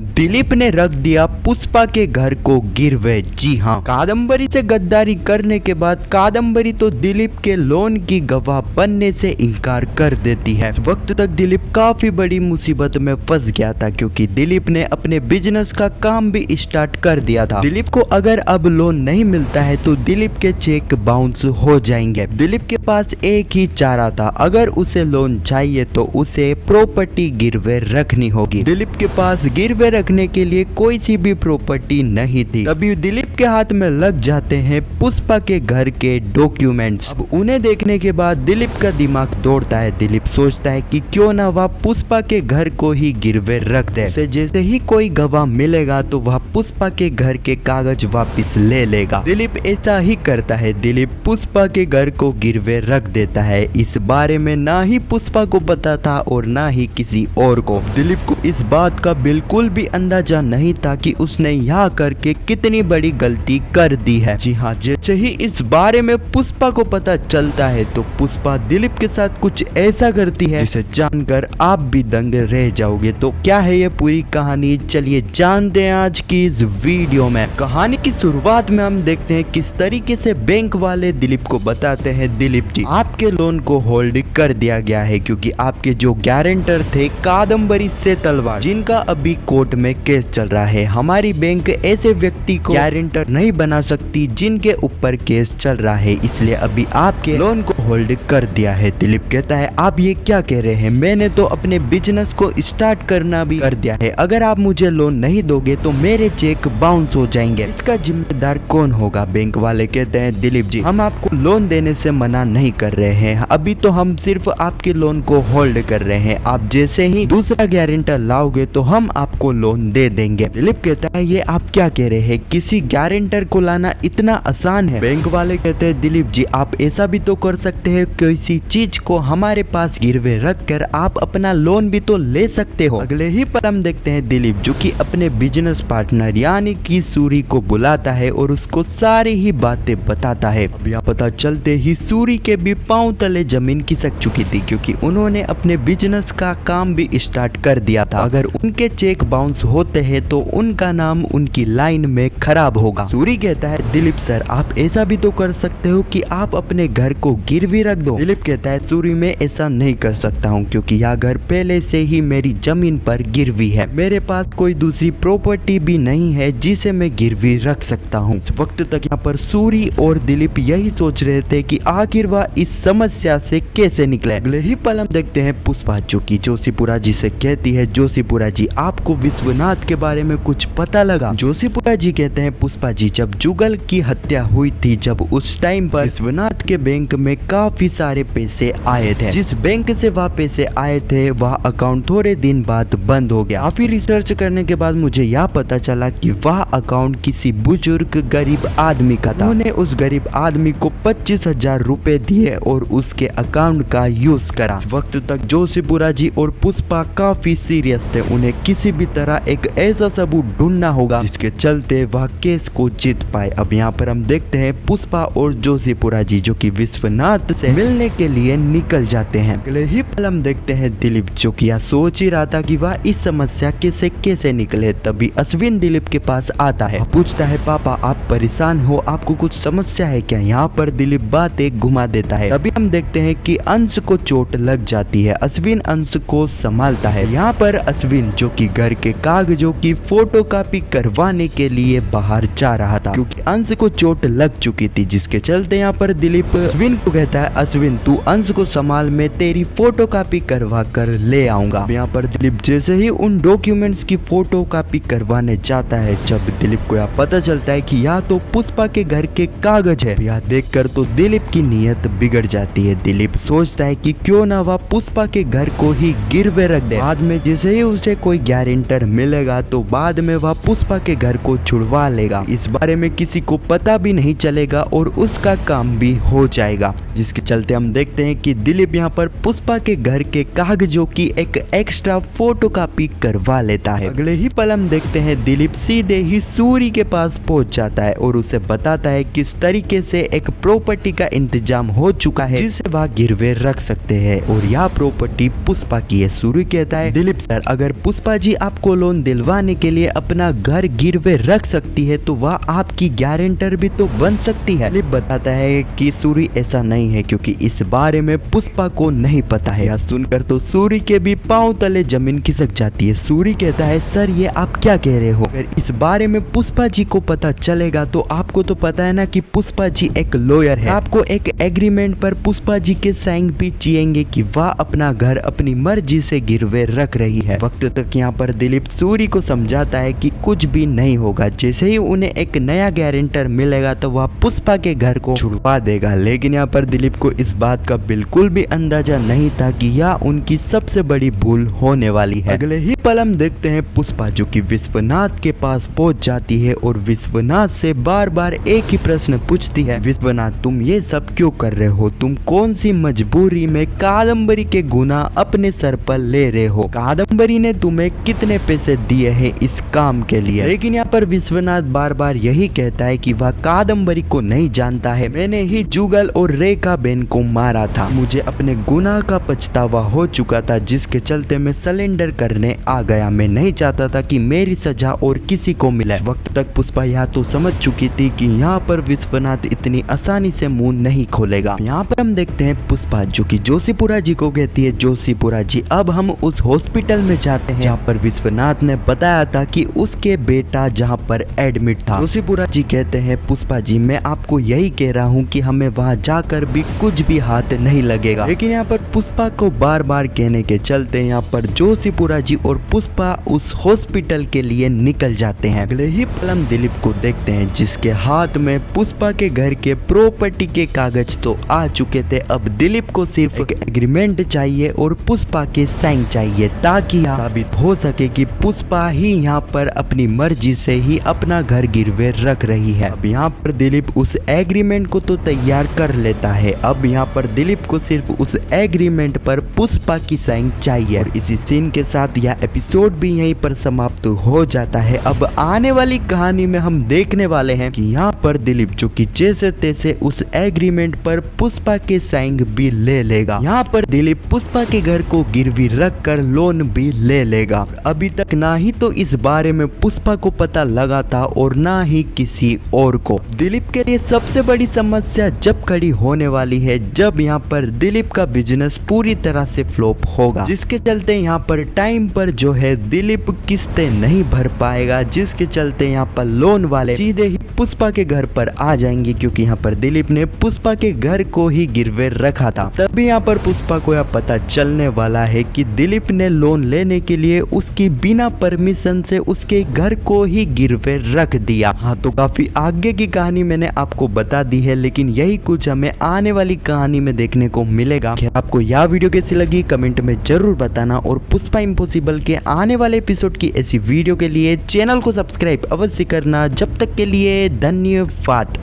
दिलीप ने रख दिया पुष्पा के घर को गिरवे। जी हाँ, कादम्बरी से गद्दारी करने के बाद कादम्बरी तो दिलीप के लोन की गवाह बनने से इनकार कर देती है। इस वक्त तक दिलीप काफी बड़ी मुसीबत में फंस गया था क्योंकि दिलीप ने अपने बिजनेस का काम भी स्टार्ट कर दिया था। दिलीप को अगर अब लोन नहीं मिलता है तो दिलीप के चेक बाउंस हो जाएंगे। दिलीप के पास एक ही चारा था, अगर उसे लोन चाहिए तो उसे प्रॉपर्टी गिरवे रखनी होगी। दिलीप के पास गिरवे रखने के लिए कोई सी भी प्रॉपर्टी नहीं थी। तभी दिलीप के हाथ में लग जाते हैं पुष्पा के घर के डॉक्यूमेंट्स। अब उन्हें देखने के बाद दिलीप का दिमाग दौड़ता है। दिलीप सोचता है कि क्यों ना वह पुष्पा के घर को ही गिरवे रख दे। उसे जैसे ही कोई गवाह मिलेगा तो वह पुष्पा के घर के कागज वापस ले लेगा। दिलीप ऐसा ही करता है। दिलीप पुष्पा के घर को गिरवे रख देता है। इस बारे में ना ही पुष्पा को पता था और ना ही किसी और को। दिलीप को इस बात का बिल्कुल भी अंदाजा नहीं था कि उसने यहाँ करके कितनी बड़ी गलती कर दी है। जी हाँ, जैसे ही इस बारे में पुष्पा को पता चलता है तो पुष्पा दिलीप के साथ कुछ ऐसा करती है जिसे जानकर आप भी दंग रह जाओगे। तो क्या है ये पूरी कहानी, चलिए जानते हैं आज की इस वीडियो में। कहानी की शुरुआत में हम देखते हैं किस तरीके से बैंक वाले दिलीप को बताते हैं, दिलीप जी आपके लोन को होल्ड कर दिया गया है क्योंकि आपके जो गारंटर थे कादम्बरी से तलवार, जिनका अभी कोर्ट में केस चल रहा है। हमारी बैंक ऐसे व्यक्ति को गारंटर नहीं बना सकती जिनके ऊपर केस चल रहा है, इसलिए अभी आपके लोन को होल्ड कर दिया है। दिलीप कहता है आप ये क्या कह रहे हैं, मैंने तो अपने बिजनेस को स्टार्ट करना भी कर दिया है। अगर आप मुझे लोन नहीं दोगे तो मेरे चेक बाउंस हो जाएंगे, इसका जिम्मेदार कौन होगा। बैंक वाले कहते हैं दिलीप जी हम आपको लोन देने से मना नहीं कर रहे हैं, अभी तो हम सिर्फ आपके लोन को होल्ड कर रहे हैं। आप जैसे ही दूसरा गारंटर लाओगे तो हम आपको लोन दे देंगे। दिलीप कहता है ये आप क्या कह रहे हैं, किसी गारंटर को लाना इतना आसान है। बैंक वाले कहते हैं दिलीप जी आप ऐसा भी तो कर सकते हैं, किसी चीज को हमारे पास गिरवे रख कर आप अपना लोन भी तो ले सकते हो। अगले ही पल हम देखते हैं दिलीप जो कि अपने बिजनेस पार्टनर यानी कि सूरी को बुलाता है और उसको सारी ही बातें बताता है। अब यह पता चलते ही सूरी के भी पांव तले जमीन खिसक चुकी थी क्योंकि उन्होंने अपने बिजनेस का काम भी स्टार्ट कर दिया था। अगर उनके चेक बाउंस होते हैं तो उनका नाम उनकी लाइन में खराब होगा। सूरी कहता है दिलीप सर आप ऐसा भी तो कर सकते हो कि आप अपने घर को गिरवी रख दो। दिलीप कहता है सूरी मैं ऐसा नहीं कर सकता हूँ क्योंकि यह घर पहले से ही मेरी जमीन पर गिरवी है, मेरे पास कोई दूसरी प्रॉपर्टी भी नहीं है जिसे मैं गिरवी रख सकता हूँ। इस वक्त तक यहाँ पर सूरी और दिलीप यही सोच रहे थे कि आखिर वह इस समस्या से कैसे निकले। अगले ही पल हम देखते हैं पुष्पा जो कि जोशीपुरा जी से कहती है जोशीपुरा जी आपको विश्वनाथ के बारे में कुछ पता लगा। जोशीपुरा जी कहते हैं पुष्पा जी जब जुगल की हत्या हुई थी जब उस टाइम पर विश्वनाथ के बैंक में काफी सारे पैसे आए थे, जिस बैंक से वह पैसे आए थे वह अकाउंट थोड़े दिन बाद बंद हो गया। काफी रिसर्च करने के बाद मुझे यह पता चला कि वह अकाउंट किसी बुजुर्ग गरीब आदमी का था। उन्होंने उस गरीब आदमी को 25,000 रुपए दिए और उसके अकाउंट का यूज करा। इस वक्त तक जोशीपुरा जी और पुष्पा काफी सीरियस थे, उन्हें किसी भी तरह एक ऐसा सबूत ढूंढना होगा जिसके चलते वह केस को जीत पाए। अब यहाँ पर हम देखते हैं पुष्पा और जोशीपुरा जी जो कि विश्वनाथ से मिलने के लिए निकल जाते हैं। अगले ही पल हम देखते हैं दिलीप जो कि यह सोच ही रहा था कि वह इस समस्या कैसे निकले। तभी अश्विन दिलीप के पास आता है, पूछता है पापा आप परेशान हो, आपको कुछ समस्या है क्या। यहाँ पर दिलीप बातें घुमा देता है। तभी हम देखते हैं कि अंश को चोट लग जाती है। अश्विन अंश को संभालता है। यहाँ पर अश्विन जो कि घर के कागजों की फोटोकॉपी करवाने के लिए बाहर जा रहा था क्योंकि अंश को चोट लग चुकी थी, जिसके चलते यहाँ पर दिलीप अश्विन को कहता है अश्विन तू अंश को संभाल, मैं तेरी फोटोकॉपी करवा कर ले आऊंगा। यहाँ पर दिलीप जैसे ही उन डॉक्यूमेंट्स की फोटोकॉपी करवाने जाता है, जब दिलीप को यह पता चलता है कि यह तो पुष्पा के घर के कागज है, यह देखकर तो दिलीप की नीयत बिगड़ जाती है। दिलीप सोचता है कि क्यों ना वह पुष्पा के घर को ही गिरवे रख दे, बाद में जैसे ही उसे कोई गारंटर मिलेगा तो बाद में वह पुष्पा के घर को छुड़वा लेगा। इस बारे में किसी को पता भी नहीं चलेगा और उसका काम भी हो जाएगा। जिसके चलते हम देखते हैं कि दिलीप यहाँ पर पुष्पा के घर के कागजों की एक एक्स्ट्रा फोटोकॉपी करवा लेता है। अगले ही पल हम देखते हैं दिलीप सीधे ही सूरी के पास पहुंच जाता है और उसे बताता है किस तरीके से एक प्रॉपर्टी का इंतजाम हो चुका है जिसे वह गिरवे रख सकते हैं और यह प्रॉपर्टी पुष्पा की है। सूरी कहता है दिलीप सर, अगर पुष्पा जी आपको लोन दिलवाने के लिए अपना घर गिरवे रख सकती है तो वह आपकी गारंटर भी तो बन सकती है। दिलीप बताता है कि सूरी ऐसा नहीं है क्योंकि इस बारे में पुष्पा को नहीं पता है। यह सुनकर तो सूरी के भी पांव तले जमीन खिसक जाती है। सूरी कहता है सर ये आप क्या कह रहे हो, अगर इस बारे में पुष्पा जी को पता चलेगा तो आपको तो पता है ना कि पुष्पा जी एक लॉयर है, आपको एक एग्रीमेंट पर पुष्पा जी के साइन भी चाहिए कि वह अपना घर अपनी मर्जी से गिरवे रख रही है। वक्त तक यहाँ पर दिलीप सूरी को समझाता है कि कुछ भी नहीं होगा, जैसे ही उन्हें एक नया गारंटर मिलेगा तो वह पुष्पा के घर को छुड़वा देगा। लेकिन यहाँ पर दिलीप को इस बात का बिल्कुल भी अंदाजा नहीं था कि यह उनकी सबसे बड़ी भूल होने वाली है। अगले ही पल हम देखते हैं पुष्पा जो कि विश्वनाथ के पास पहुंच जाती है और विश्वनाथ से बार बार एक ही प्रश्न पूछती है, विश्वनाथ तुम ये सब क्यों कर रहे हो, तुम कौन सी मजबूरी में कादम्बरी के गुनाह अपने सर पर ले रहे हो, कादम्बरी ने तुम्हें कितने पैसे दिए हैं इस काम के लिए। लेकिन यहाँ पर विश्वनाथ बार बार यही कहता है कि वह कादम्बरी को नहीं जानता है, मैंने ही जुगल और रेखा बहन को मारा था, मुझे अपने गुनाह का पछतावा हो चुका था जिसके चलते मैं सरेंडर करने आ गया, मैं नहीं चाहता था कि मेरी सजा और किसी को मिले। इस वक्त तक पुष्पा यह तो समझ चुकी थी कि यहाँ पर विश्वनाथ इतनी आसानी से मुंह नहीं खोलेगा। यहाँ पर हम देखते हैं पुष्पा जो कि जोशीपुरा जी को कहती है, जोशीपुरा जी अब हम उस हॉस्पिटल में जाते हैं जहाँ पर विश्वनाथ ने बताया था कि उसके बेटा जहाँ पर एडमिट था। जोशीपुरा जी कहते हैं पुष्पा जी मैं आपको यही कह रहा हूँ कि हमें वहाँ जाकर भी कुछ भी हाथ नहीं लगेगा। लेकिन यहाँ पर पुष्पा को बार बार कहने के चलते यहाँ पर जोशीपुरा जी और पुष्पा उस हॉस्पिटल के लिए निकल जाते हैं। अगले ही पल हम दिलीप को देखते हैं जिसके हाथ में पुष्पा के घर के प्रॉपर्टी के कागज तो आ चुके थे, अब दिलीप को सिर्फ एक एग्रीमेंट चाहिए और पुष्पा के साइन चाहिए ताकि साबित हो सके कि पुष्पा ही यहाँ पर अपनी मर्जी से ही अपना घर गिरवे रख रही है। अब यहाँ पर दिलीप उस एग्रीमेंट को तो तैयार कर लेता है, अब यहाँ पर दिलीप को सिर्फ उस एग्रीमेंट पर पुष्पा की साइन चाहिए। और इसी सीन के साथ यह एपिसोड भी यहीं पर समाप्त हो जाता है। अब आने वाली कहानी में हम देखने वाले हैं कि यहाँ पर दिलीप जो कि जैसे तैसे उस एग्रीमेंट पर पुष्पा के साइन भी ले लेगा। यहाँ पर दिलीप पुष्पा के घर को गिरवी रख कर लोन भी ले लेगा। अभी तक ना ही तो इस बारे में पुष्पा को पता लगा था और ना ही किसी और को। दिलीप के लिए सबसे बड़ी समस्या जब खड़ी होने वाली है जब यहाँ पर दिलीप का बिजनेस पूरी तरह से फ्लॉप होगा, जिसके चलते यहाँ पर टाइम पर जो है दिलीप किस्तें नहीं भर पाएगा, जिसके चलते यहाँ पर लोन वाले सीधे ही पुष्पा के घर पर आ जाएंगे क्योंकि यहाँ पर दिलीप ने पुष्पा के घर को ही गिरवे रखा था। तभी यहाँ पर पुष्पा को यह पता चलने वाला है कि दिलीप ने लोन लेने के लिए उसकी बिना परमिशन से उसके घर को ही गिरवे रख दिया। हाँ तो काफी आगे की कहानी मैंने आपको बता दी है, लेकिन यही कुछ हमें आने वाली कहानी में देखने को मिलेगा। आपको यह वीडियो कैसी लगी कमेंट में जरूर बताना और पुष्पा इम्पॉसिबल के आने वाले एपिसोड की ऐसी वीडियो के लिए चैनल को सब्सक्राइब अवश्य करना। जब तक के लिए धन्यवाद।